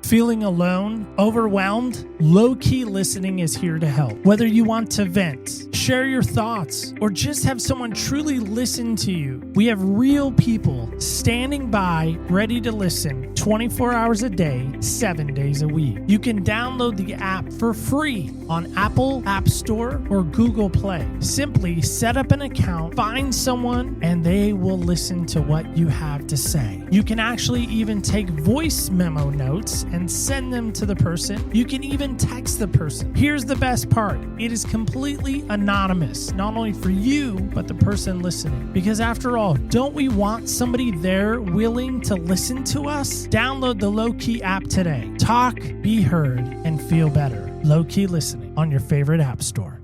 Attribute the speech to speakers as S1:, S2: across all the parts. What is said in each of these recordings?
S1: Feeling alone, overwhelmed? Low-key listening is here to help. Whether you want to vent, share your thoughts, or just have someone truly listen to you, we have real people standing by, ready to listen 24 hours a day, 7 days a week. You can download the app for free on Apple App Store or Google Play. Simply set up an account, find someone, and they will listen to what you have to say. You can actually even take voice memo notes and send them to the person. You can even text the person. Here's the best part. It is completely anonymous, not only for you, but the person listening. Because after all, don't we want somebody there willing to listen to us? Download the Low Key app today. Talk, be heard, and feel better. Low Key listening on your favorite app store.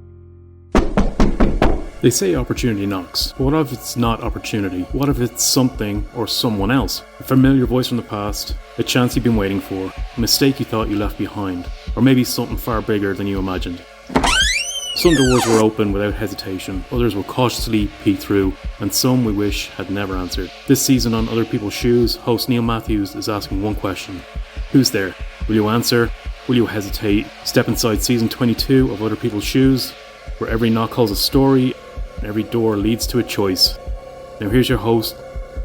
S2: They say opportunity knocks, but what if it's not opportunity? What if it's something or someone else? A familiar voice from the past, a chance you've been waiting for, a mistake you thought you left behind, or maybe something far bigger than you imagined. Some doors were open without hesitation, others will cautiously peek through, and some we wish had never answered. This season on Other People's Shoes, host Neil Matthews is asking one question. Who's there? Will you answer? Will you hesitate? Step inside season 22 of Other People's Shoes, where every knock holds a story, and every door leads to a choice. Now here's your host,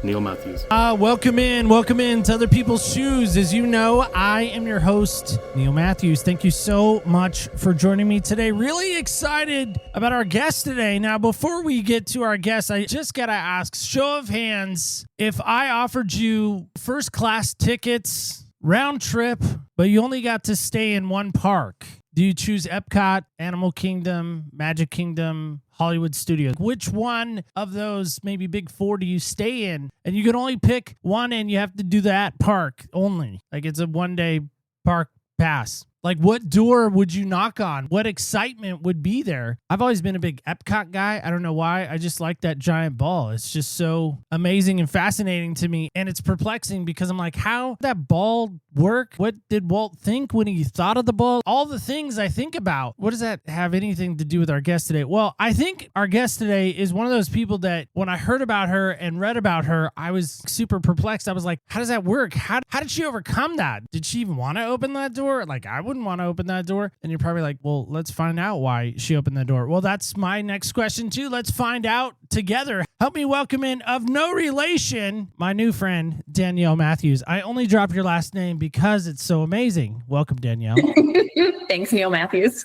S2: Neil Matthews.
S1: Welcome in to Other People's Shoes. As you know, I am your host, Neil Matthews. Thank you so much for joining me today. Really excited about our guest today. Now, before we get to our guest, I just got to ask, show of hands, if I offered you first class tickets, round trip, but you only got to stay in one park, do you choose Epcot, Animal Kingdom, Magic Kingdom, Hollywood Studios? Which one of those maybe big four do you stay in? And you can only pick one and you have to do that park only. Like it's a one-day park pass. Like what door would you knock on? What excitement would be there? I've always been a big Epcot guy. I don't know why. I just like that giant ball. It's just so amazing and fascinating to me. And it's perplexing because I'm like, how did that ball work? What did Walt think when he thought of the ball? All the things I think about. What does that have anything to do with our guest today? Well, I think our guest today is one of those people that when I heard about her and read about her, I was super perplexed. I was like, how does that work? How did she overcome that? Did she even want to open that door? Like, I wouldn't want to open that door. And you're probably like, well, let's find out why she opened the door. Well, that's my next question too. Let's find out together. Help me welcome in, of no relation, my new friend, Danielle Matthews. I only dropped your last name because it's so amazing. Welcome, Danielle.
S3: Thanks, Neil Matthews.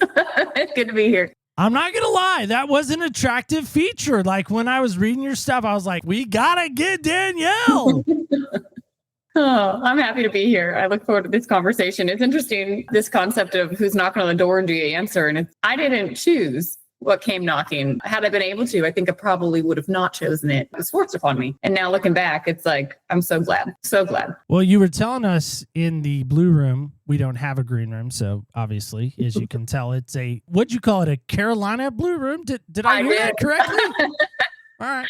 S3: Good to be here.
S1: I'm not going to lie. That was an attractive feature. Like when I was reading your stuff, I was like, we got to get Danielle.
S3: Oh, I'm happy to be here. I look forward to this conversation. It's interesting, this concept of who's knocking on the door and do you answer? And I didn't choose what came knocking. Had I been able to, I think I probably would have not chosen it. It was forced upon me. And now looking back, it's like, I'm so glad. So glad.
S1: Well, you were telling us in the blue room, we don't have a green room. So obviously, as you can tell, it's what'd you call it? A Carolina blue room? Did I hear that correctly? All right.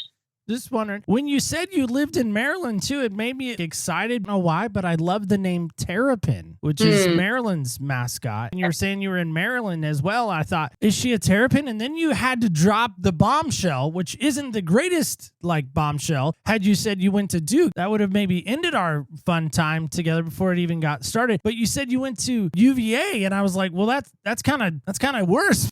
S1: Just wondering, when you said you lived in Maryland too, it made me excited. I don't know why, but I love the name Terrapin, which is Maryland's mascot. And you're saying you were in Maryland as well. I thought, is she a terrapin? And then you had to drop the bombshell, which isn't the greatest bombshell. Had you said you went to Duke, that would have maybe ended our fun time together before it even got started. But you said you went to UVA, and I was like, well, that's kind of worse.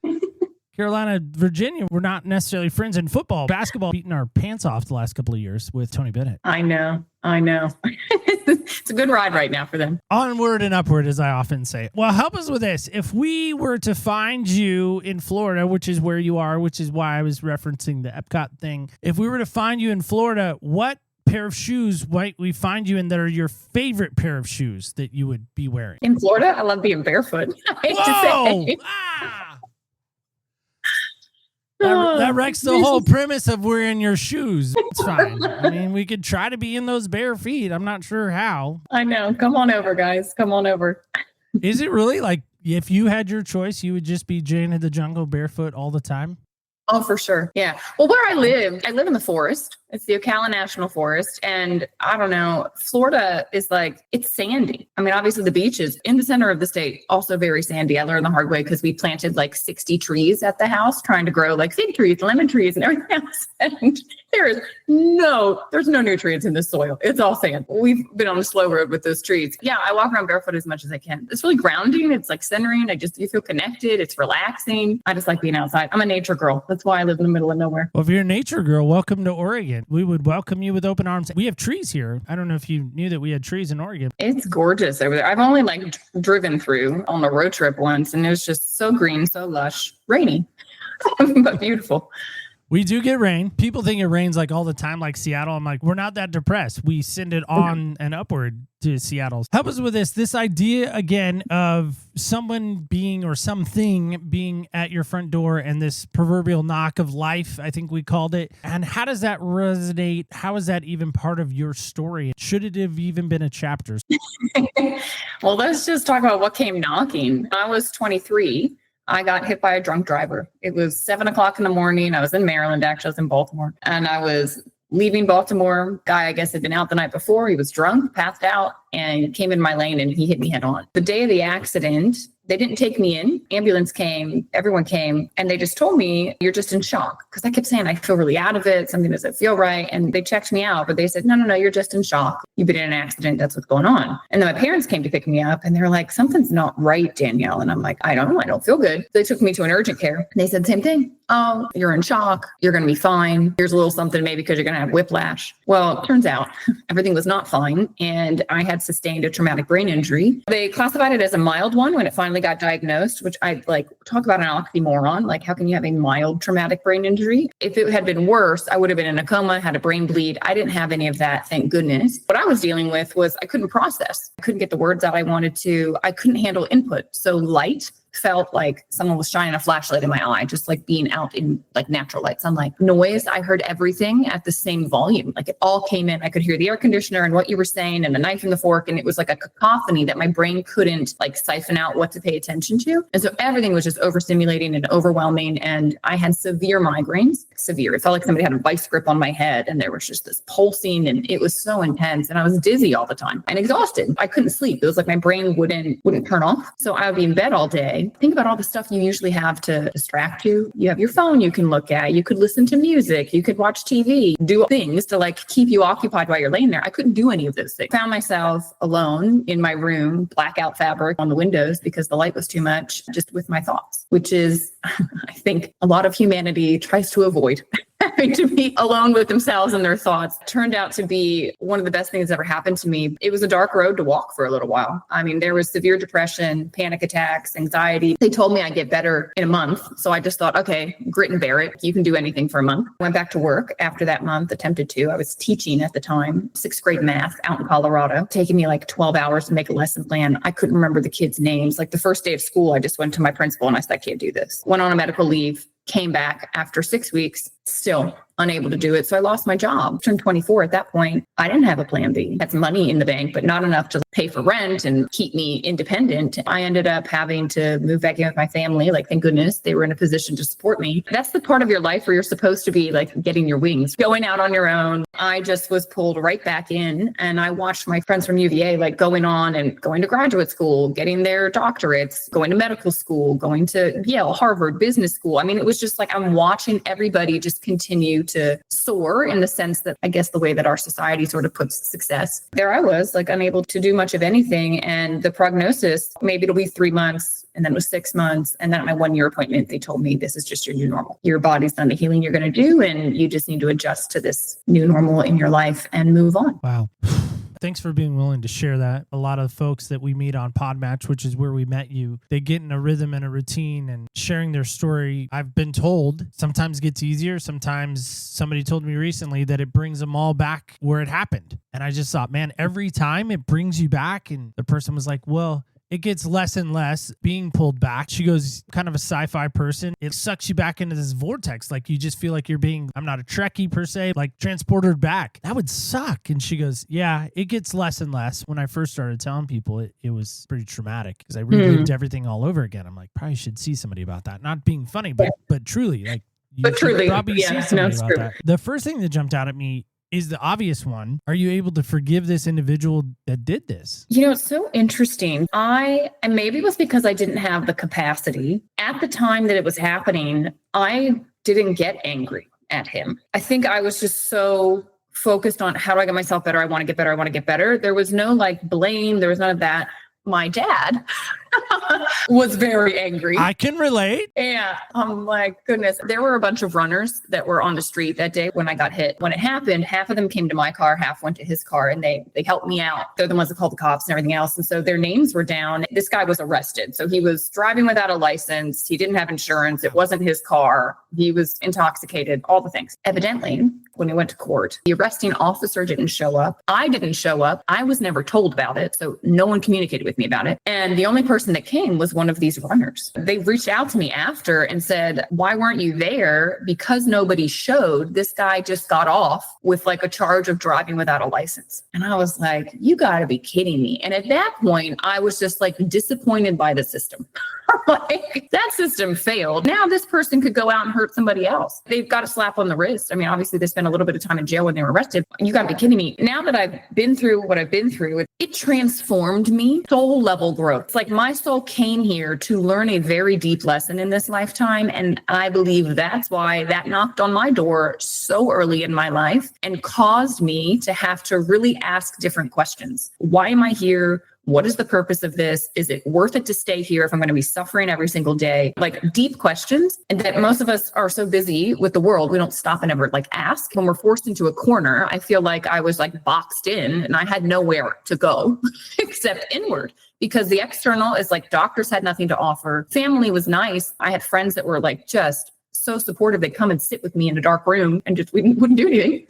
S1: Carolina, Virginia, we're not necessarily friends in football. Basketball, beating our pants off the last couple of years with Tony Bennett.
S3: I know. It's a good ride right now for them.
S1: Onward and upward, as I often say. Well, help us with this. If we were to find you in Florida, which is where you are, which is why I was referencing the Epcot thing. If we were to find you in Florida, what pair of shoes might we find you in that are your favorite pair of shoes that you would be wearing?
S3: In Florida, I love being barefoot. I hate to say.
S1: That wrecks the whole premise of wearing your shoes. It's fine. I mean, we could try to be in those bare feet. I'm not sure how.
S3: I know. Come on over, guys. Come on over.
S1: Is it really like if you had your choice, you would just be Jane of the Jungle barefoot all the time?
S3: Oh, for sure. Yeah. Well, where I live in the forest. It's the Ocala National Forest. And I don't know, Florida is like, it's sandy. I mean, obviously the beaches in the center of the state, also very sandy. I learned the hard way because we planted like 60 trees at the house trying to grow like fig trees, lemon trees and everything else. And there's no nutrients in the soil. It's all sand. We've been on a slow road with those trees. Yeah, I walk around barefoot as much as I can. It's really grounding. It's like centering. You feel connected. It's relaxing. I just like being outside. I'm a nature girl. That's why I live in the middle of nowhere.
S1: Well, if you're a nature girl, welcome to Oregon. We would welcome you with open arms. We have trees here. I don't know if you knew that we had trees in Oregon.
S3: It's gorgeous over there. I've only like driven through on a road trip once, and it was just so green, so lush, rainy, but beautiful.
S1: We do get rain. People think it rains like all the time, like Seattle. I'm like, we're not that depressed. We send it on and upward to Seattle. Help us with this idea again of someone being or something being at your front door and this proverbial knock of life, I think we called it. And how does that resonate? How is that even part of your story? Should it have even been a chapter?
S3: Well, let's just talk about what came knocking. I was 23. I got hit by a drunk driver. It was 7:00 in the morning. I was in Maryland, actually. I was in Baltimore. And I was leaving Baltimore. Guy, I guess, had been out the night before. He was drunk, passed out, and came in my lane and he hit me head on. The day of the accident, they didn't take me in. Ambulance came, everyone came, and they just told me, you're just in shock. Because I kept saying, I feel really out of it. Something doesn't feel right. And they checked me out, but they said, no, you're just in shock. You've been in an accident. That's what's going on. And then my parents came to pick me up and they were like, something's not right, Danielle. And I'm like, I don't know. I don't feel good. They took me to an urgent care. And they said the same thing. Oh, you're in shock. You're going to be fine. Here's a little something maybe because you're going to have whiplash. Well, it turns out everything was not fine. And I had sustained a traumatic brain injury. They classified it as a mild one when it finally got diagnosed, which I like talk about an oxymoron. Like, how can you have a mild traumatic brain injury? If it had been worse, I would have been in a coma, had a brain bleed. I didn't have any of that, thank goodness. What I was dealing with was I couldn't process. I couldn't get the words out I wanted to. I couldn't handle input. So light felt like someone was shining a flashlight in my eye, just like being out in like natural light sunlight. Noise, I heard everything at the same volume. Like it all came in. I could hear the air conditioner and what you were saying and the knife and the fork. And it was like a cacophony that my brain couldn't like siphon out what to pay attention to. And so everything was just overstimulating and overwhelming. And I had severe migraines, severe. It felt like somebody had a vice grip on my head and there was just this pulsing and it was so intense. And I was dizzy all the time and exhausted. I couldn't sleep. It was like my brain wouldn't turn off. So I would be in bed all day. Think about all the stuff you usually have to distract you. You have your phone you can look at. You could listen to music. You could watch TV, do things to like keep you occupied while you're laying there. I couldn't do any of those things. Found myself alone in my room, blackout fabric on the windows because the light was too much, just with my thoughts, which is, I think, a lot of humanity tries to avoid. Having to be alone with themselves and their thoughts turned out to be one of the best things that ever happened to me. It was a dark road to walk for a little while. I mean, there was severe depression, panic attacks, anxiety. They told me I'd get better in a month. So I just thought, okay, grit and bear it. You can do anything for a month. Went back to work after that month, attempted to. I was teaching at the time, 6th grade math out in Colorado, taking me like 12 hours to make a lesson plan. I couldn't remember the kids' names. Like the first day of school, I just went to my principal and I said, I can't do this. Went on a medical leave. Came back after 6 weeks, still unable to do it. So I lost my job. Turned 24 at that point. I didn't have a plan B. Had some money in the bank, but not enough to pay for rent and keep me independent. I ended up having to move back in with my family. Like, thank goodness they were in a position to support me. That's the part of your life where you're supposed to be like getting your wings, going out on your own. I just was pulled right back in and I watched my friends from UVA like going on and going to graduate school, getting their doctorates, going to medical school, going to Yale, Harvard, business school. I mean, it was just like I'm watching everybody just continue to soar in the sense that I guess the way that our society sort of puts success. There I was like unable to do much of anything. And the prognosis, maybe it'll be 3 months. And then it was 6 months. And then at my 1-year appointment, they told me this is just your new normal. Your body's done the healing you're going to do. And you just need to adjust to this new normal in your life and move on.
S1: Wow. Thanks for being willing to share that. A lot of folks that we meet on Podmatch, which is where we met you, they get in a rhythm and a routine and sharing their story. I've been told sometimes gets easier. Sometimes somebody told me recently that it brings them all back where it happened. And I just thought, man, every time it brings you back. And the person was like, well, it gets less and less being pulled back. She goes, kind of a sci-fi person. It sucks you back into this vortex. Like you just feel like you're being, I'm not a Trekkie per se, like transported back. That would suck. And she goes, yeah, it gets less and less. When I first started telling people, it was pretty traumatic because I relived everything all over again. I'm like, probably should see somebody about that. Not being funny, but truly like,
S3: But truly,
S1: probably
S3: yeah,
S1: see somebody
S3: it's
S1: about
S3: true.
S1: that. The first thing that jumped out at me is the obvious one. Are you able to forgive this individual that did this?
S3: It's so interesting. And maybe it was because I didn't have the capacity. At the time that it was happening, I didn't get angry at him. I think I was just so focused on how do I get myself better? I want to get better. I want to get better. There was no blame. There was none of that. My dad was very angry.
S1: I can relate.
S3: Yeah. I'm like, goodness. There were a bunch of runners that were on the street that day when I got hit. When it happened, half of them came to my car, half went to his car, and they helped me out. They're the ones that called the cops and everything else. And so their names were down. This guy was arrested. So he was driving without a license. He didn't have insurance. It wasn't his car. He was intoxicated, all the things. Evidently, when he went to court, the arresting officer didn't show up. I didn't show up. I was never told about it. So no one communicated with me about it. And the only person that came was one of these runners. They reached out to me after and said, why weren't you there? Because nobody showed. This guy just got off with a charge of driving without a license. And I was like, you got to be kidding me. And at that point, I was just disappointed by the system. That system failed. Now this person could go out and hurt somebody else. They've got a slap on the wrist. I mean, obviously they spent a little bit of time in jail when they were arrested. You got to be kidding me. Now that I've been through what I've been through, it transformed me. Soul level growth. It's my soul came here to learn a very deep lesson in this lifetime. And I believe that's why that knocked on my door so early in my life and caused me to have to really ask different questions. Why am I here? What is the purpose of this? Is it worth it to stay here if I'm going to be suffering every single day? Deep questions. And that most of us are so busy with the world, we don't stop and ever ask. When we're forced into a corner, I feel like I was boxed in and I had nowhere to go except inward. Because the external is doctors had nothing to offer. Family was nice. I had friends that were just so supportive. They'd come and sit with me in a dark room and just wouldn't do anything.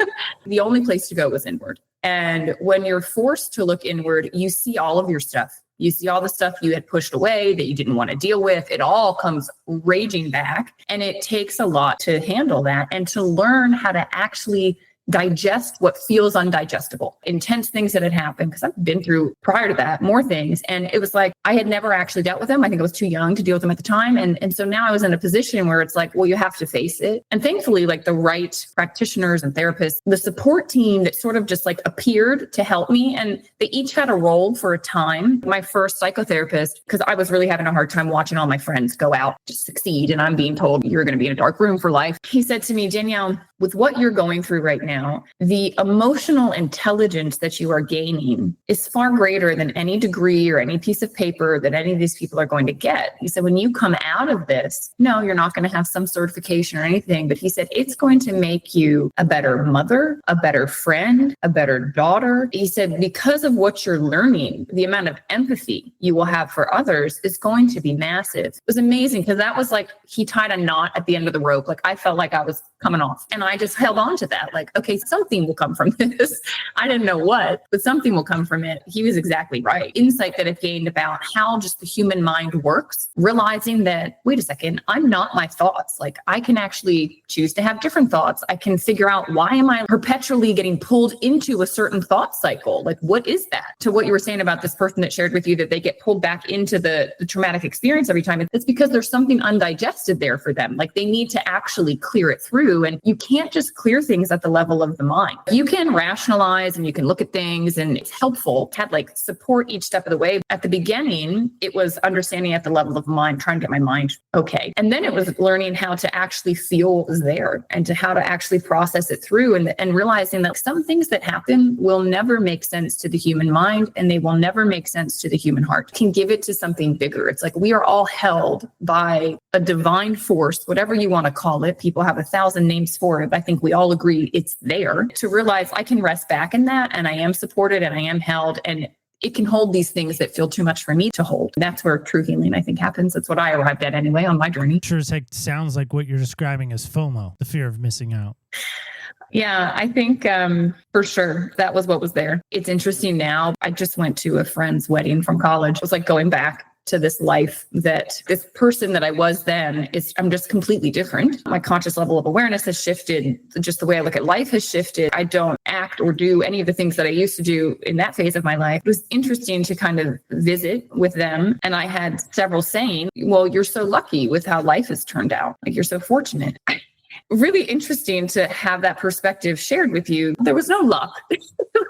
S3: The only place to go was inward. And when you're forced to look inward, you see all of your stuff. You see all the stuff you had pushed away that you didn't want to deal with. It all comes raging back. And it takes a lot to handle that and to learn how to actually digest what feels undigestible, intense things that had happened, because I've been through prior to that more things. And it was I had never actually dealt with them. I think I was too young to deal with them at the time. And so now I was in a position where it's well, you have to face it. And thankfully, the right practitioners and therapists, the support team that sort of just appeared to help me. And they each had a role for a time. My first psychotherapist, because I was really having a hard time watching all my friends go out to succeed. And I'm being told you're going to be in a dark room for life. He said to me, Danielle, with what you're going through right now, the emotional intelligence that you are gaining is far greater than any degree or any piece of paper that any of these people are going to get. He said, when you come out of this, no, you're not going to have some certification or anything, but he said, it's going to make you a better mother, a better friend, a better daughter. He said, because of what you're learning, the amount of empathy you will have for others is going to be massive. It was amazing because that was he tied a knot at the end of the rope. I felt like I was coming off and I just held on to that. Okay, something will come from this. I didn't know what, but something will come from it. He was exactly right. Insight that I've gained about how just the human mind works, realizing that, wait a second, I'm not my thoughts. I can actually choose to have different thoughts. I can figure out why am I perpetually getting pulled into a certain thought cycle? What is that? To what you were saying about this person that shared with you that they get pulled back into the traumatic experience every time. It's because there's something undigested there for them. They need to actually clear it through. And you can't just clear things at the level of the mind. You can rationalize and you can look at things and it's helpful to have support each step of the way. At the beginning, it was understanding at the level of mind, trying to get my mind okay. And then it was learning how to actually feel what was there and to how to actually process it through and realizing that some things that happen will never make sense to the human mind and they will never make sense to the human heart. Can give it to something bigger. It's we are all held by a divine force, whatever you want to call it. People have 1,000 names for it. I think we all agree it's there. To realize I can rest back in that and I am supported and I am held and it can hold these things that feel too much for me to hold. That's where true healing, I think, happens. That's what I arrived at anyway on my journey.
S1: Sure as heck sounds like what you're describing as FOMO, the fear of missing out.
S3: Yeah, I think for sure that was what was there. It's interesting now. I just went to a friend's wedding from college. It was going back to this life that this person that I was then I'm just completely different. My conscious level of awareness has shifted. Just the way I look at life has shifted. I don't act or do any of the things that I used to do in that phase of my life. It was interesting to kind of visit with them. And I had several saying, well, you're so lucky with how life has turned out. You're so fortunate. really interesting to have that perspective shared with you. There was no luck.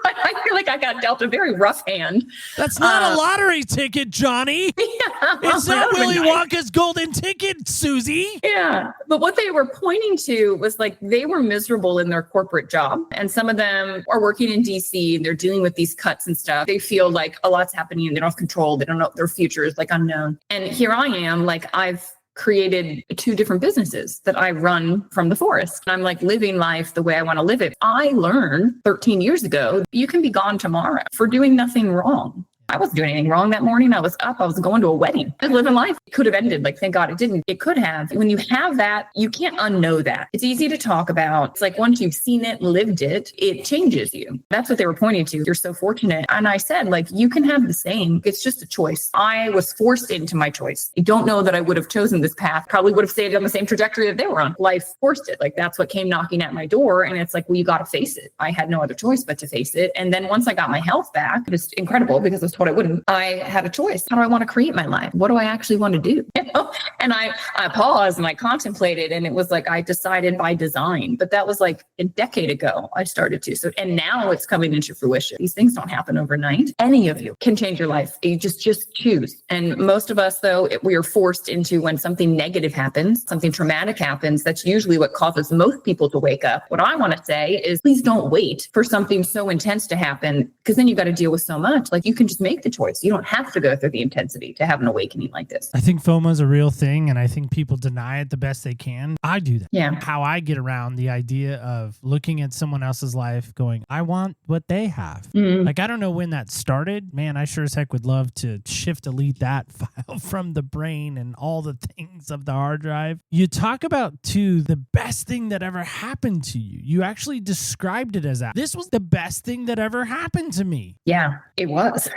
S3: I feel like I got dealt a very rough hand.
S1: That's not a lottery ticket, Johnny.
S3: Yeah,
S1: It's not Willy Wonka's golden ticket, Susie.
S3: Yeah. But what they were pointing to was like they were miserable in their corporate job. And some of them are working in DC and they're dealing with these cuts and stuff. They feel like a lot's happening and they don't have control. They don't know their future is like unknown. And here I am, like I've created 2 different businesses that I run from the forest. I'm like living life the way I want to live it. I learned 13 years ago, you can be gone tomorrow for doing nothing wrong. I wasn't doing anything wrong that morning. I was up. I was going to a wedding. I was living life. It could have ended. Like, thank God it didn't. It could have. When you have that, you can't unknow that. It's easy to talk about. It's like once you've seen it, lived it, it changes you. That's what they were pointing to. You're so fortunate. And I said, like, you can have the same. It's just a choice. I was forced into my choice. I don't know that I would have chosen this path. Probably would have stayed on the same trajectory that they were on. Life forced it. Like, that's what came knocking at my door. And it's like, well, you got to face it. I had no other choice but to face it. And then once I got my health back, it was incredible because I was told I wouldn't. I had a choice. How do I want to create my life? What do I actually want to do? You know? And I paused and I contemplated, and it was like I decided by design. But that was like a decade ago I started to. So, and now it's coming into fruition. These things don't happen overnight. Any of you can change your life. You just choose. And most of us, though, we are forced into when something negative happens, something traumatic happens. That's usually what causes most people to wake up. What I want to say is, please don't wait for something so intense to happen, because then you got to deal with so much. Like, you can just make the choice. You don't have to go through the intensity to have an awakening like this.
S1: I think FOMO is a real thing, and I think people deny it the best they can. I do that.
S3: Yeah.
S1: How I get around the idea of looking at someone else's life going, I want what they have.
S3: Mm-hmm.
S1: Like, I don't know when that started. Man, I sure as heck would love to delete that file from the brain and all the things of the hard drive. You talk about, too, the best thing that ever happened to you. You actually described it as that. This was the best thing that ever happened to me.
S3: Yeah, it was.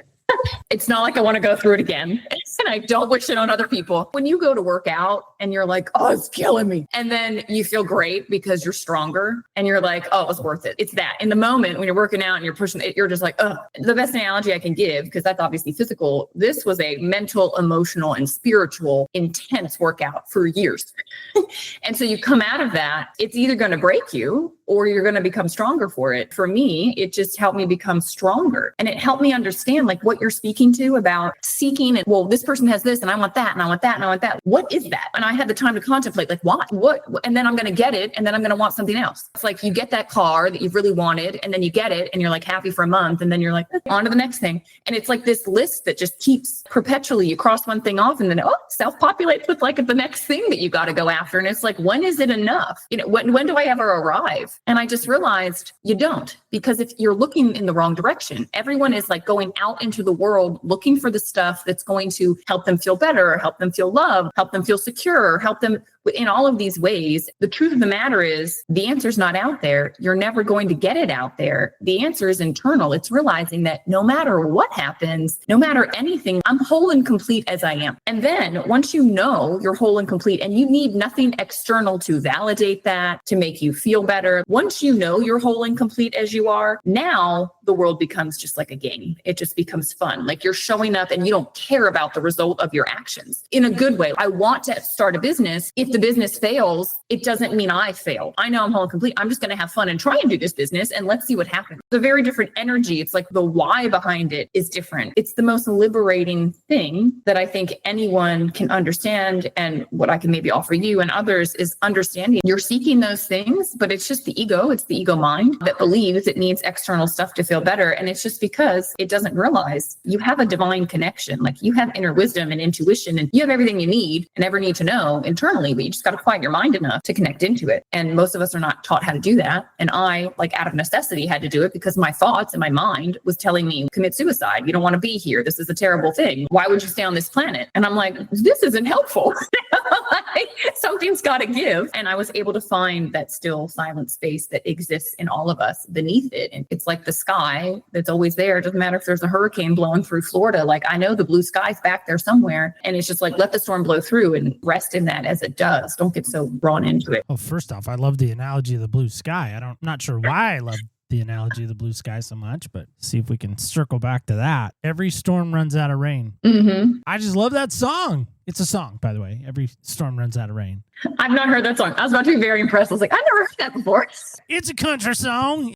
S3: It's not like I want to go through it again. And I don't wish it on other people. When you go to work out and you're like, oh, it's killing me. And then you feel great because you're stronger and you're like, oh, it was worth it. It's that. In the moment when you're working out and you're pushing it, you're just like, oh, the best analogy I can give, because that's obviously physical. This was a mental, emotional, and spiritual intense workout for years. And so you come out of that, it's either going to break you or you're going to become stronger for it. For me, it just helped me become stronger. And it helped me understand like what you're speaking to about seeking and, well, this person has this and I want that and I want that and I want that. What is that? And I had the time to contemplate like, why? What? And then I'm going to get it. And then I'm going to want something else. It's like you get that car that you've really wanted and then you get it and you're like happy for a month. And then you're like, on to the next thing. And it's like this list that just keeps perpetually, you cross one thing off and then, self-populates with like the next thing that you got to go after. And it's like, when is it enough? You know, when do I ever arrive? And I just realized you don't, because if you're looking in the wrong direction, everyone is like going out into the world looking for the stuff that's going to help them feel better, help them feel loved, help them feel secure, help them in all of these ways. The truth of the matter is the answer's not out there. You're never going to get it out there. The answer is internal. It's realizing that no matter what happens, no matter anything, I'm whole and complete as I am. And then once you know you're whole and complete and you need nothing external to validate that, to make you feel better. Once you know you're whole and complete as you are, now the world becomes just like a game. It just becomes fun. Like you're showing up and you don't care about the result of your actions in a good way. I want to start a business. If the business fails, it doesn't mean I failed. I know I'm whole and complete. I'm just going to have fun and try and do this business and let's see what happens. It's a very different energy. It's like the why behind it is different. It's the most liberating thing that I think anyone can understand. And what I can maybe offer you and others is understanding you're seeking those things, but it's just the ego. It's the ego mind that believes it needs external stuff to feel better. And it's just because it doesn't realize you have a divine connection. Like you have inner wisdom and intuition and you have everything you need and ever need to know internally, but you just got to quiet your mind enough to connect into it. And most of us are not taught how to do that. And I, like out of necessity, had to do it because my thoughts and my mind was telling me, commit suicide. You don't want to be here. This is a terrible thing. Why would you stay on this planet? And I'm like, this isn't helpful. Something's got to give. And I was able to find that still silent space that exists in all of us beneath it. And it's like the sky that's always there. It doesn't matter if there's a hurricane blowing through Florida. Like I know the blue sky's back there somewhere. And it's just like, let the storm blow through and rest in that as it does. Don't get so drawn into it.
S1: Well, first off, I love the analogy of the blue sky. I'm not sure why I love the analogy of the blue sky so much, but see if we can circle back to that. Every storm runs out of rain.
S3: Mm-hmm.
S1: I just love that song. It's a song, by the way. Every storm runs out of rain.
S3: I've not heard that song. I was about to be very impressed. I was like, I've never heard that before.
S1: It's a country song.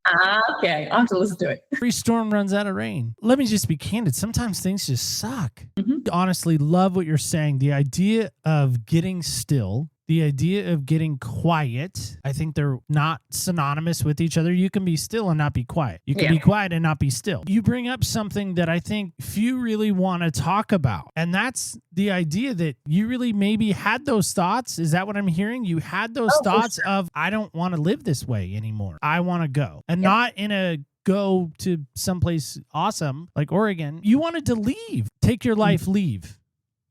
S3: Okay, I'll have to listen to it.
S1: Every storm runs out of rain. Let me just be candid. Sometimes things just suck.
S3: Mm-hmm.
S1: Honestly, love what you're saying. The idea of getting still, the idea of getting quiet, I think they're not synonymous with each other. You can be still and not be quiet. You can be quiet and not be still. You bring up something that I think few really want to talk about. And that's the idea that you really maybe had those thoughts. Is that what I'm hearing? You had those thoughts of, I don't want to live this way anymore. I want to go. And not in a go to someplace awesome like Oregon. You wanted to leave. Take your life, leave.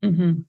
S3: Mm-hmm.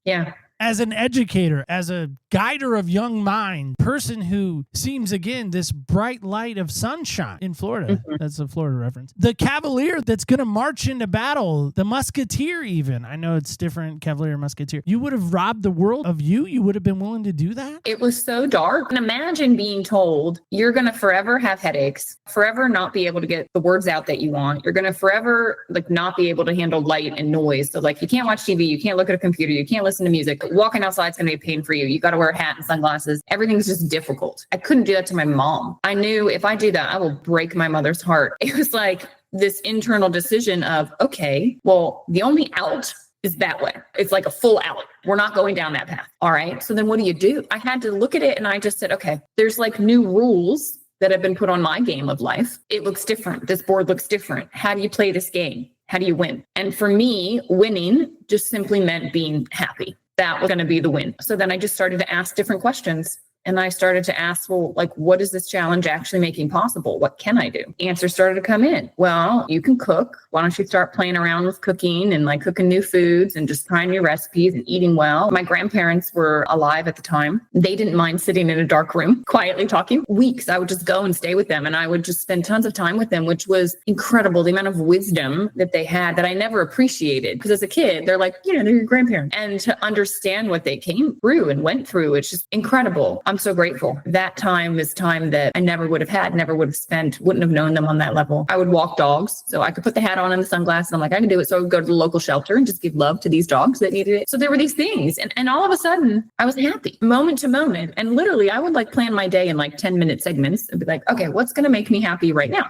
S3: Yeah.
S1: As an educator, as a guider of young mind, person who seems, again, this bright light of sunshine in Florida. Mm-hmm. That's a Florida reference. The cavalier that's going to march into battle, the musketeer even. I know it's different, cavalier, musketeer. You would have robbed the world of you? You would have been willing to do that?
S3: It was so dark. And imagine being told you're going to forever have headaches, forever not be able to get the words out that you want. You're going to forever not be able to handle light and noise. So you can't watch TV, you can't look at a computer, you can't listen to music. Walking outside is going to be a pain for you. You got to wear a hat and sunglasses. Everything's just difficult. I couldn't do that to my mom. I knew if I do that, I will break my mother's heart. It was like this internal decision of, okay, well, the only out is that way. It's like a full out. We're not going down that path. All right. So then what do? I had to look at it and I just said, okay, there's new rules that have been put on my game of life. It looks different. This board looks different. How do you play this game? How do you win? And for me, winning just simply meant being happy. That was going to be the win. So then I just started to ask different questions. And I started to ask, well, what is this challenge actually making possible? What can I do? Answers started to come in. Well, you can cook. Why don't you start playing around with cooking and cooking new foods and just trying new recipes and eating well? My grandparents were alive at the time. They didn't mind sitting in a dark room, quietly talking. Weeks, I would just go and stay with them. And I would just spend tons of time with them, which was incredible. The amount of wisdom that they had that I never appreciated. Because as a kid, they're they're your grandparents. And to understand what they came through and went through, it's just incredible. I'm so grateful. That time is time that I never would have had, never would have spent, wouldn't have known them on that level. I would walk dogs. So I could put the hat on and the sunglasses. And I'm I can do it. So I would go to the local shelter and just give love to these dogs that needed it. So there were these things. And all of a sudden I was happy moment to moment. And literally I would plan my day in 10-minute segments and be okay, what's going to make me happy right now?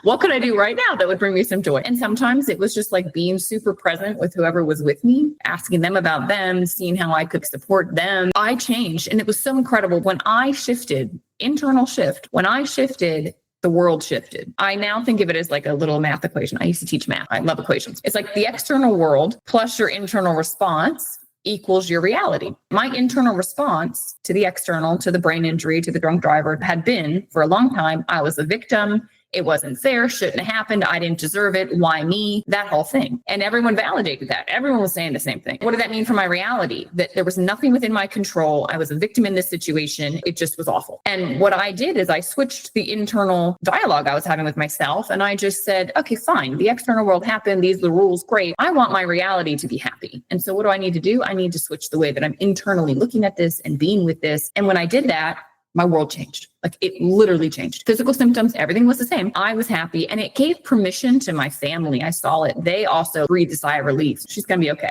S3: What could I do right now that would bring me some joy? And sometimes it was just being super present with whoever was with me, asking them about them, seeing how I could support them. I changed. And it was so incredible. When I shifted, internal shift, when I shifted, the world shifted. I now think of it as a little math equation. I used to teach math. I love equations. It's the external world plus your internal response equals your reality. My internal response to the external, to the brain injury, to the drunk driver had been for a long time, I was a victim. It wasn't fair, shouldn't have happened. I didn't deserve it. Why me? That whole thing. And everyone validated that. Everyone was saying the same thing. What did that mean for my reality? That there was nothing within my control. I was a victim in this situation. It just was awful. And what I did is I switched the internal dialogue I was having with myself. And I just said, okay, fine. The external world happened. These are the rules. Great. I want my reality to be happy. And so what do I need to do? I need to switch the way that I'm internally looking at this and being with this. And when I did that, my world changed. It literally changed. Physical symptoms, everything was the same. I was happy. And it gave permission to my family. I saw it. They also breathed a sigh of relief. She's going to be okay.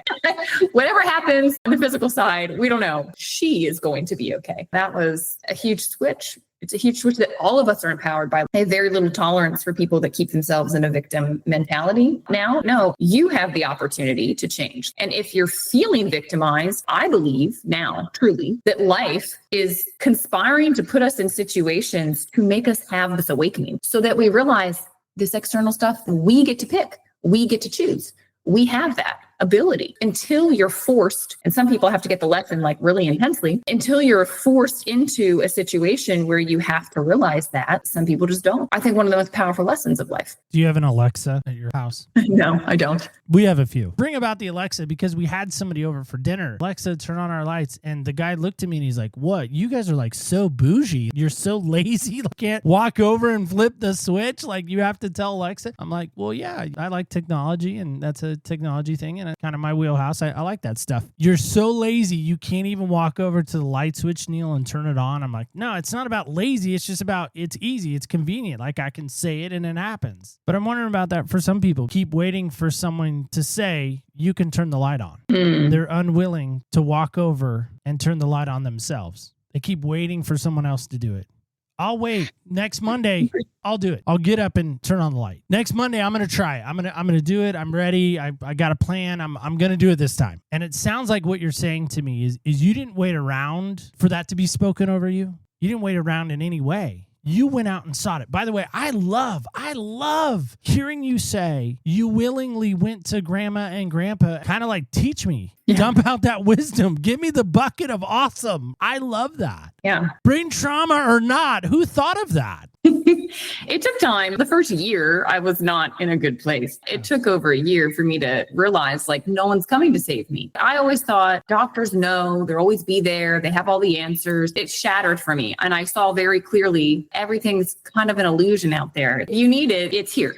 S3: Whatever happens on the physical side, we don't know. She is going to be okay. That was a huge switch. It's a huge switch that all of us are empowered by. I have very little tolerance for people that keep themselves in a victim mentality. Now, no, you have the opportunity to change. And if you're feeling victimized, I believe now, truly, that life is conspiring to put us in situations to make us have this awakening so that we realize this external stuff, we get to pick, we get to choose. We have that ability until you're forced. And some people have to get the lesson really intensely until you're forced into a situation where you have to realize that. Some people just don't. I think one of the most powerful lessons of life.
S1: Do you have an Alexa at your house?
S3: No, I don't.
S1: We have a few. Bring about the Alexa because we had somebody over for dinner. Alexa, turn on our lights. And the guy looked at me and he's like, what? You guys are so bougie. You're so lazy. Can't walk over and flip the switch. You have to tell Alexa. I'm like, well, yeah, I like technology and that's a technology thing. And kind of my wheelhouse. I like that stuff. You're so lazy, you can't even walk over to the light switch, Neil, and turn it on. I'm like, no, it's not about lazy. It's just about it's easy. It's convenient. Like I can say it and it happens. But I'm wondering about that for some people. Keep waiting for someone to say, you can turn the light on. They're unwilling to walk over and turn the light on themselves. They keep waiting for someone else to do it. I'll wait. Next Monday, I'll do it. I'll get up and turn on the light. Next Monday, I'm going to try it. I'm going to do it. I'm ready. I got a plan. I'm going to do it this time. And it sounds like what you're saying to me is you didn't wait around for that to be spoken over you. You didn't wait around in any way. You went out and sought it. By the way, I love hearing you say you willingly went to grandma and grandpa, kind of like teach me, dump out that wisdom, give me the bucket of awesome. I love that.
S3: Yeah.
S1: Brain trauma or not, who thought of that?
S3: It took time. The first year, I was not in a good place. It took over a year for me to realize, like, no one's coming to save me. I always thought doctors know, they'll always be there. They have all the answers. It shattered for me. And I saw very clearly everything's kind of an illusion out there. You need it. It's here.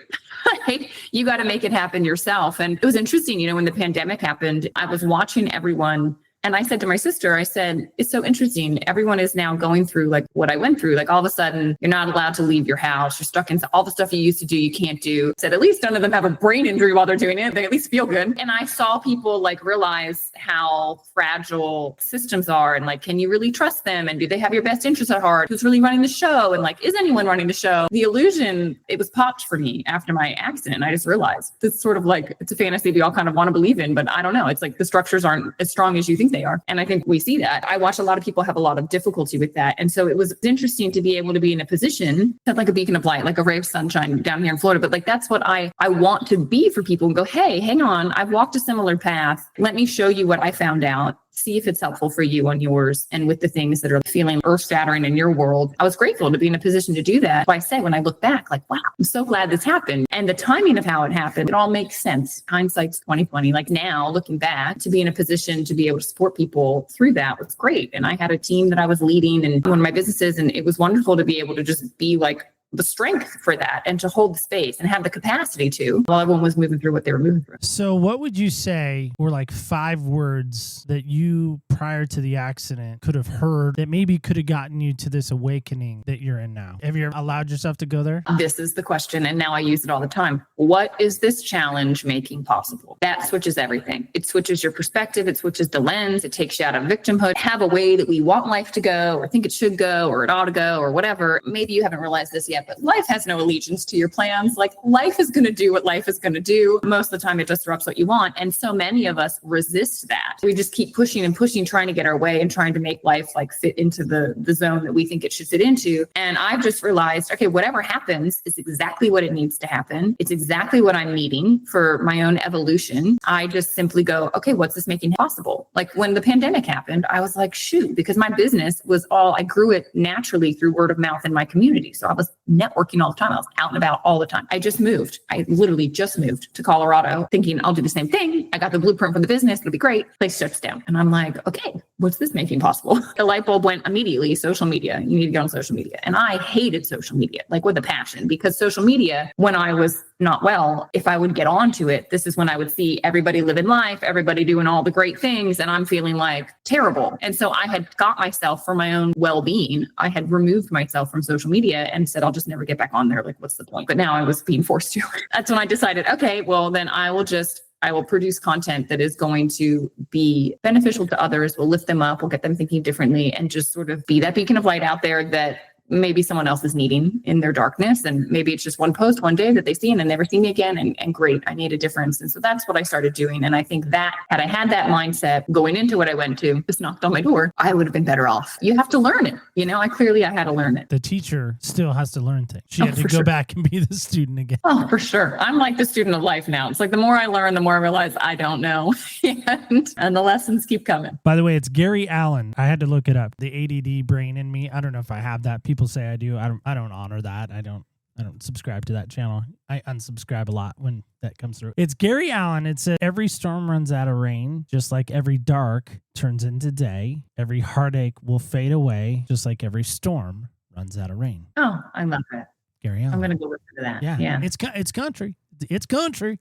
S3: You got to make it happen yourself. And it was interesting, when the pandemic happened, I was watching everyone. And I said to my sister, I said, it's so interesting. Everyone is now going through like what I went through. Like all of a sudden, you're not allowed to leave your house. You're stuck in all the stuff you used to do. You can't do. I said, at least none of them have a brain injury while they're doing it. They at least feel good. And I saw people like realize how fragile systems are. And like, can you really trust them? And do they have your best interests at heart? Who's really running the show? And like, is anyone running the show? The illusion, it was popped for me after my accident. I just realized it's sort of like, it's a fantasy we all kind of want to believe in, but I don't know. It's like the structures aren't as strong as you think they are. And I think we see that. I watch a lot of people have a lot of difficulty with that. And so it was interesting to be able to be in a position that's like a beacon of light, like a ray of sunshine down here in Florida. But like, that's what I want to be for people and go, hey, hang on, I've walked a similar path. Let me show you what I found out. See if it's helpful for you on yours and with the things that are feeling earth-shattering in your world. I was grateful to be in a position to do that. So I say when I look back, like, wow, I'm so glad this happened. And the timing of how it happened, it all makes sense. Hindsight's 2020. Like now, looking back, to be in a position to be able to support people through that was great. And I had a team that I was leading and one of my businesses, and it was wonderful to be able to just be like the strength for that and to hold the space and have the capacity to while everyone was moving through what they were moving through.
S1: So what would you say were like 5 words that you prior to the accident could have heard that maybe could have gotten you to this awakening that you're in now? Have you ever allowed yourself to go there?
S3: This is the question. And now I use it all the time. What is this challenge making possible? That switches everything. It switches your perspective. It switches the lens. It takes you out of victimhood. Have a way that we want life to go or think it should go or it ought to go or whatever. Maybe you haven't realized this yet, but life has no allegiance to your plans. Like life is going to do what life is going to do. Most of the time it disrupts what you want. And so many of us resist that. We just keep pushing and pushing, trying to get our way and trying to make life like fit into the zone that we think it should fit into. And I've just realized, okay, whatever happens is exactly what it needs to happen. It's exactly what I'm needing for my own evolution. I just simply go, okay, what's this making possible? Like when the pandemic happened, I was like, shoot, because my business was I grew it naturally through word of mouth in my community. So I was networking all the time. I was out and about all the time. I just moved. I literally just moved to Colorado thinking I'll do the same thing. I got the blueprint for the business. It'll be great. Place shuts down. And I'm like, okay, what's this making possible? The light bulb went immediately. Social media. You need to go on social media. And I hated social media, like with a passion, because social media, when I was not well, if I would get onto it, this is when I would see everybody living life, everybody doing all the great things. And I'm feeling like terrible. And so I had got myself for my own well-being. I had removed myself from social media and said, I'll just never get back on there. Like, what's the point? But now I was being forced to. That's when I decided, okay, well, then I will produce content that is going to be beneficial to others, will lift them up, will get them thinking differently, and just sort of be that beacon of light out there that maybe someone else is needing in their darkness. And maybe it's just one post one day that they see and then never see me again. And great, I made a difference. And so that's what I started doing. And I think that had I had that mindset going into what I went to, just knocked on my door, I would have been better off. You have to learn it. I had to learn it.
S1: The teacher still has to learn things. She had to go back and be the student again.
S3: Oh, for sure. I'm like the student of life now. It's like the more I learn, the more I realize I don't know. and the lessons keep coming.
S1: By the way, it's Gary Allen. I had to look it up. The ADD brain in me. I don't know if I have that. People say I do. I don't honor that. I don't subscribe to that channel. I unsubscribe a lot when that comes through. It's Gary Allen. It said, every storm runs out of rain, just like every dark turns into day. Every heartache will fade away, just like every storm runs out of rain.
S3: Oh, I love that.
S1: Gary Allen.
S3: I'm going to go listen to that.
S1: Yeah. It's country. It's country.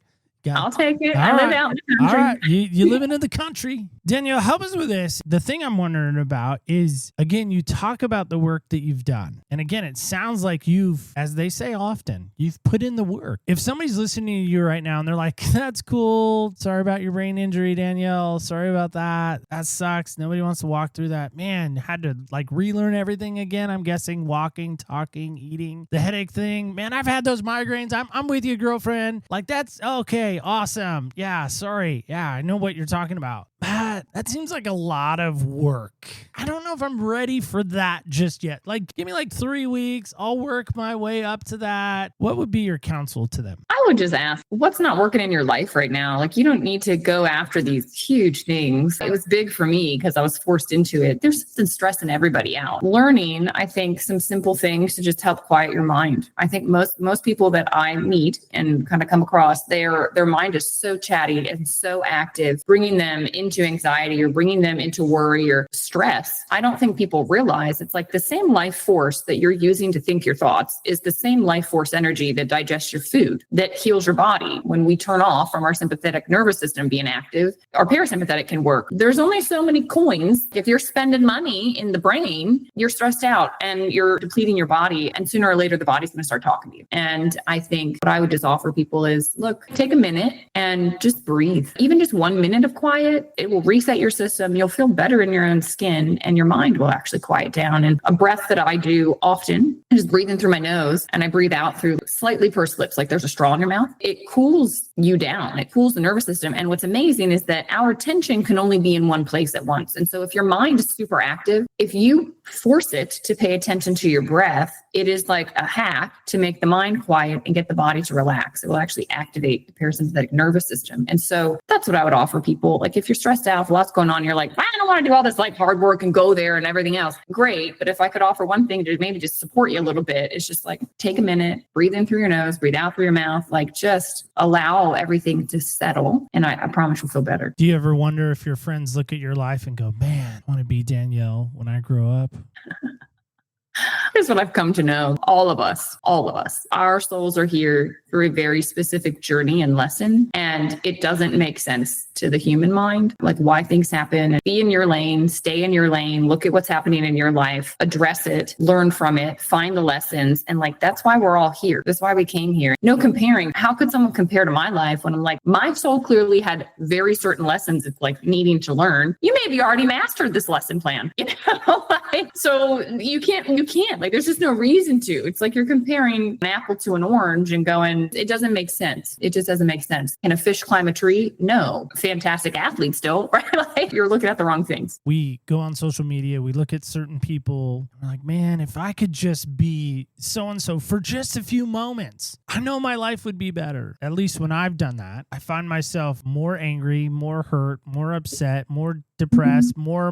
S3: I'll take it.
S1: All
S3: I live
S1: right.
S3: out in the country.
S1: All right. You living in the country. Danielle, help us with this. The thing I'm wondering about is, again, you talk about the work that you've done. And again, it sounds like you've, as they say often, you've put in the work. If somebody's listening to you right now and they're like, that's cool. Sorry about your brain injury, Danielle. Sorry about that. That sucks. Nobody wants to walk through that. Man, had to like relearn everything again. I'm guessing walking, talking, eating, the headache thing. Man, I've had those migraines. I'm with you, girlfriend. Like, that's okay. Awesome. Yeah. Sorry. Yeah. I know what you're talking about. That seems like a lot of work. I don't know if I'm ready for that just yet. Like, give me like 3 weeks. I'll work my way up to that. What would be your counsel to them?
S3: I would just ask, what's not working in your life right now? Like, you don't need to go after these huge things. It was big for me because I was forced into it. There's something stressing everybody out. Learning, I think, some simple things to just help quiet your mind. I think most people that I meet and kind of come across, their mind is so chatty and so active, bringing them into anxiety or bringing them into worry or stress. I don't think people realize it's like the same life force that you're using to think your thoughts is the same life force energy that digests your food, that heals your body. When we turn off from our sympathetic nervous system being active, our parasympathetic can work. There's only so many coins. If you're spending money in the brain, you're stressed out and you're depleting your body. And sooner or later, the body's going to start talking to you. And I think what I would just offer people is, look, take a minute and just breathe. Even just 1 minute of quiet, it will reset your system. You'll feel better in your own skin and your mind will actually quiet down. And a breath that I do often is breathing through my nose and I breathe out through slightly pursed lips, like there's a straw in your mouth. It cools you down. It cools the nervous system. And what's amazing is that our attention can only be in one place at once. And so if your mind is super active, if you force it to pay attention to your breath, it is like a hack to make the mind quiet and get the body to relax. It will actually activate the parasympathetic nervous system. And so that's what I would offer people. Like if you're stressed out, lots going on, you're like, I don't want to do all this like hard work and go there and everything else. Great. But if I could offer one thing to maybe just support you a little bit, it's just like, take a minute, breathe in through your nose, breathe out through your mouth, like just allow everything to settle. And I promise you'll feel better.
S1: Do you ever wonder if your friends look at your life and go, man, I want to be Danielle when I grow up?
S3: Here's what I've come to know. All of us, our souls are here through a very specific journey and lesson. And it doesn't make sense to the human mind, like why things happen. And be in your lane, stay in your lane, look at what's happening in your life, address it, learn from it, find the lessons. And like, that's why we're all here. That's why we came here. No comparing. How could someone compare to my life when I'm like, my soul clearly had very certain lessons it's like needing to learn. You maybe already mastered this lesson plan, you know? So you can't, like, there's just no reason to. It's like you're comparing an apple to an orange and going, it doesn't make sense. It just doesn't make sense. Can a fish climb a tree? No. Fantastic athlete still, right? Like you're looking at the wrong things.
S1: We go on social media, we look at certain people, we're like, man, if I could just be so-and-so for just a few moments, I know my life would be better. At least when I've done that, I find myself more angry, more hurt, more upset, more depressed, more.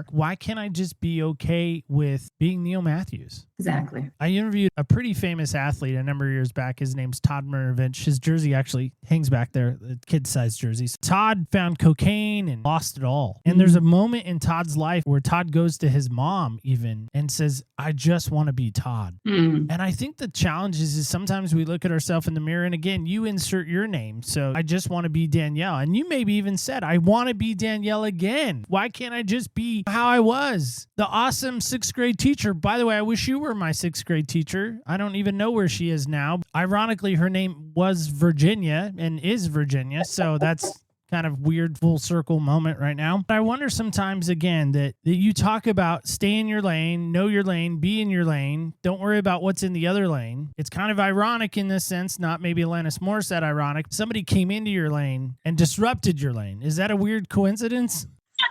S1: Why can't I just be okay with being Neil Matthews?
S3: Exactly.
S1: I interviewed a pretty famous athlete a number of years back. His name's Todd Murnovich. His jersey actually hangs back there, the kid-sized jerseys. Todd found cocaine and lost it all. And there's a moment in Todd's life where Todd goes to his mom even and says, I just want to be Todd. And I think the challenge is sometimes we look at ourselves in the mirror and again, you insert your name. So I just want to be Danielle. And you maybe even said, I want to be Danielle again. Why can't I just be how I was? The awesome 6th grade teacher. By the way, I wish you were my 6th grade teacher. I don't even know where she is now. Ironically, her name was Virginia and is Virginia. So that's kind of weird full circle moment right now. But I wonder sometimes again that you talk about stay in your lane, know your lane, be in your lane. Don't worry about what's in the other lane. It's kind of ironic in this sense, not maybe Alanis Morissette ironic. Somebody came into your lane and disrupted your lane. Is that a weird coincidence?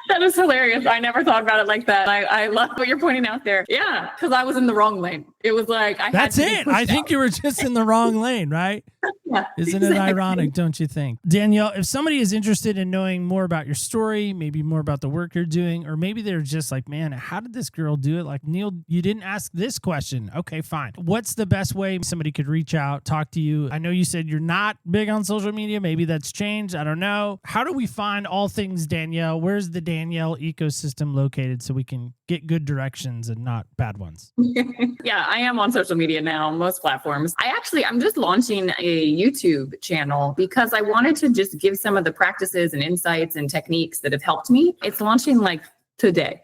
S3: That is hilarious. I never thought about it like that. I love what you're pointing out there. Yeah, because I was in the wrong lane. It was like
S1: That's it. I think you were just in the wrong lane, right?
S3: Yeah,
S1: Isn't it ironic, don't you think? Danielle, if somebody is interested in knowing more about your story, maybe more about the work you're doing, or maybe they're just like, man, how did this girl do it? Like, Neil, you didn't ask this question. Okay, fine. What's the best way somebody could reach out, talk to you? I know you said you're not big on social media. Maybe that's changed. I don't know. How do we find all things Danielle? Where's the Danielle ecosystem located so we can get good directions and not bad ones?
S3: Yeah, I am on social media now, most platforms. I'm just launching a YouTube channel because I wanted to just give some of the practices and insights and techniques that have helped me. It's launching like today.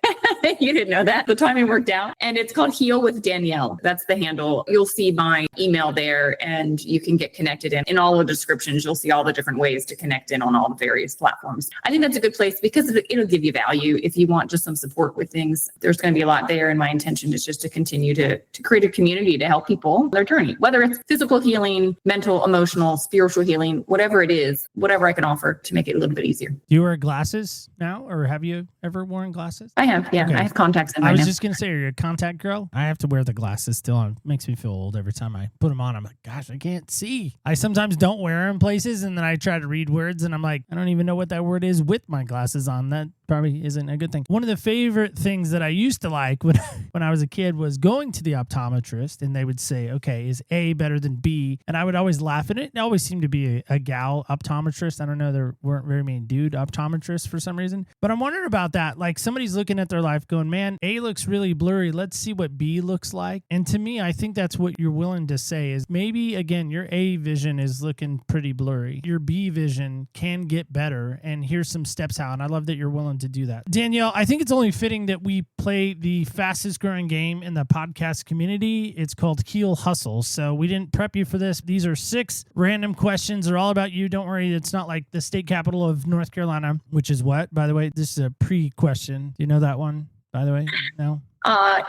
S3: You didn't know that. The timing worked out. And it's called Heal with Danielle. That's the handle. You'll see my email there and you can get connected in all the descriptions. You'll see all the different ways to connect in on all the various platforms. I think that's a good place because it'll give you value. If you want just some support with things, there's going to be a lot there. And my intention is just to continue to create a community to help people on their journey, whether it's physical healing, mental, emotional, spiritual healing, whatever it is, whatever I can offer to make it a little bit easier.
S1: Do you wear glasses now, or have you ever worn glasses?
S3: I have, yeah.
S1: Okay.
S3: I have contacts in right
S1: I was
S3: now.
S1: just going to say, are you a contact girl? I have to wear the glasses still. It makes me feel old every time I put them on. I'm like, gosh, I can't see. I sometimes don't wear them places, and then I try to read words, and I'm like, I don't even know what that word is with my glasses on. That probably isn't a good thing. One of the favorite things that I used to like when I was a kid was going to the optometrist, and they would say, okay, is A better than B? And I would always laugh at it. It always seemed to be a gal optometrist. I don't know. There weren't very many dude optometrists for some reason. But I'm wondering about that. Like somebody's looking at their life going, man, A looks really blurry. Let's see what B looks like. And to me, I think that's what you're willing to say is maybe, again, your A vision is looking pretty blurry. Your B vision can get better. And here's some steps out. And I love that you're willing to do that. Danielle, I think it's only fitting that we play the fastest growing game in the podcast community. It's called Heal Hustle. So we didn't prep you for this. These are 6 random questions. They're all about you. Don't worry. It's not like the state capital of North Carolina, which is what, by the way, this is a pre-question. Do you know that one, by the way? No?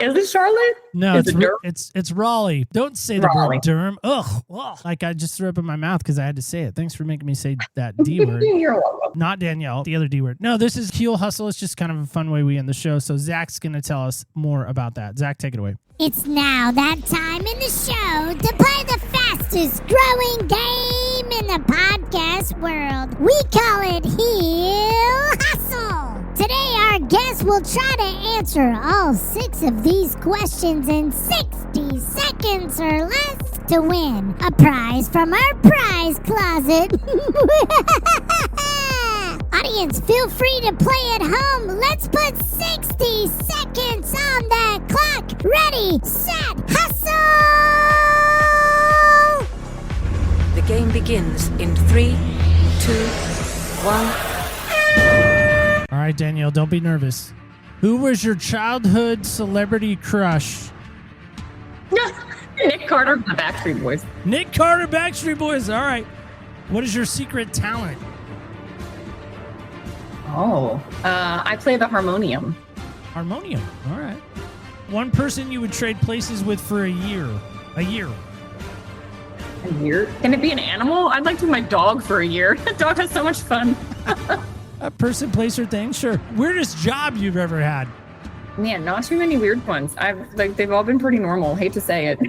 S3: Is it Charlotte?
S1: No,
S3: Is
S1: it's Raleigh. Don't say the
S3: Raleigh.
S1: word Durham. Ugh. Like I just threw up in my mouth because I had to say it. Thanks for making me say that D word.
S3: You're welcome.
S1: Not Danielle, the other D word. No, this is Heal Hustle. It's just kind of a fun way we end the show. So Zach's going to tell us more about that. Zach, take it away.
S4: It's now that time in the show to play the fastest growing game in the podcast world. We call it Heal Hustle. Today, our guest will try to answer all 6 of these questions in 60 seconds or less to win a prize from our prize closet. Audience, feel free to play at home. Let's put 60 seconds on the clock. Ready, set, hustle!
S5: The game begins in 3, 2, 1.
S1: All right, Danielle, don't be nervous. Who was your childhood celebrity crush?
S3: Nick Carter from the Backstreet Boys.
S1: Nick Carter, Backstreet Boys. All right. What is your secret talent?
S3: I play the harmonium.
S1: Harmonium. All right. One person you would trade places with for a year. A year.
S3: A year? Can it be an animal? I'd like to be my dog for a year. The dog has so much fun.
S1: A person, place, or thing? Sure. Weirdest job you've ever had?
S3: Man, not too many weird ones. They've all been pretty normal. Hate to say it.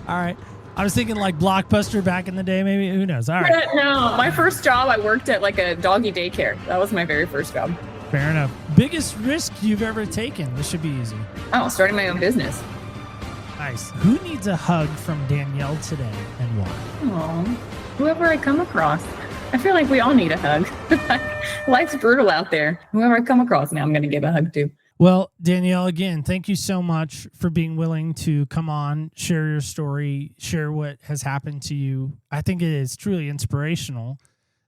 S1: All right. I was thinking like Blockbuster back in the day, maybe. Who knows? All right.
S3: No, my first job, I worked at like a doggy daycare. That was my very first job.
S1: Fair enough. Biggest risk you've ever taken? This should be easy.
S3: Oh, starting my own business.
S1: Nice. Who needs a hug from Danielle today and why?
S3: Oh, whoever I come across. I feel like we all need a hug. Life's brutal out there. Whoever I come across now, I'm going to give a hug to.
S1: Well, Danielle, again, thank you so much for being willing to come on, share your story, share what has happened to you. I think it is truly inspirational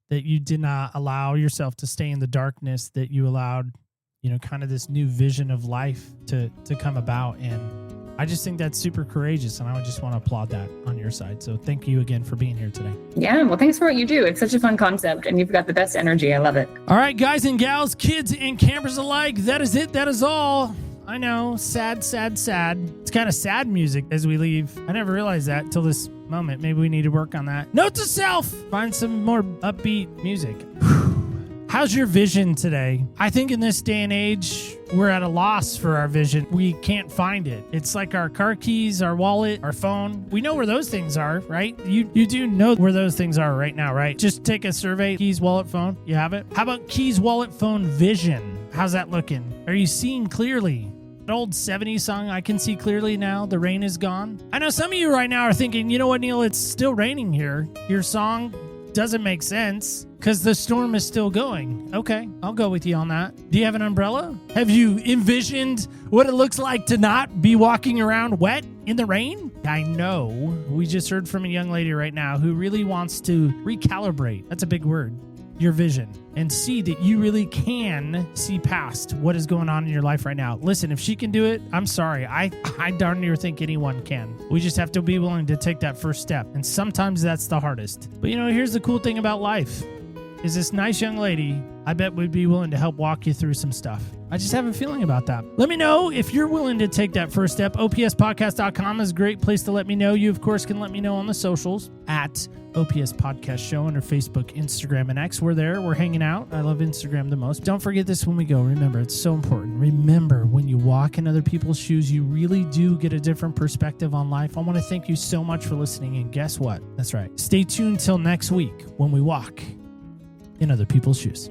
S1: that you did not allow yourself to stay in the darkness, that you allowed, kind of this new vision of life to come about. And I just think that's super courageous, and I would just want to applaud that on your side. So thank you again for being here today.
S3: Yeah, well, thanks for what you do. It's such a fun concept, and you've got the best energy. I love it.
S1: All right, guys and gals, kids and campers alike, that is it. That is all. I know, sad, sad, sad. It's kind of sad music as we leave. I never realized that until this moment. Maybe we need to work on that. Note to self, find some more upbeat music. How's your vision today? I think in this day and age, we're at a loss for our vision. We can't find it. It's like our car keys, our wallet, our phone. We know where those things are, right? You do know where those things are right now, right? Just take a survey. Keys, wallet, phone. You have it? How about keys, wallet, phone, vision? How's that looking? Are you seeing clearly? That old 70s song, I Can See Clearly Now, The Rain Is Gone. I know some of you right now are thinking, you know what, Neil? It's still raining here. Your song doesn't make sense because the storm is still going. Okay, I'll go with you on that. Do you have an umbrella? Have you envisioned what it looks like to not be walking around wet in the rain? I know. We just heard from a young lady right now who really wants to recalibrate. That's a big word. Your vision and see that you really can see past what is going on in your life right now. Listen, if she can do it, I'm sorry. I darn near think anyone can. We just have to be willing to take that first step. And sometimes that's the hardest. But here's the cool thing about life is this nice young lady, I bet would be willing to help walk you through some stuff. I just have a feeling about that. Let me know if you're willing to take that first step. OPSpodcast.com is a great place to let me know. You, of course, can let me know on the socials at OPS Podcast Show under Facebook, Instagram, and X. We're there. We're hanging out. I love Instagram the most. Don't forget this when we go. Remember, it's so important. Remember, when you walk in other people's shoes, you really do get a different perspective on life. I want to thank you so much for listening. And guess what? That's right. Stay tuned till next week when we walk in other people's shoes.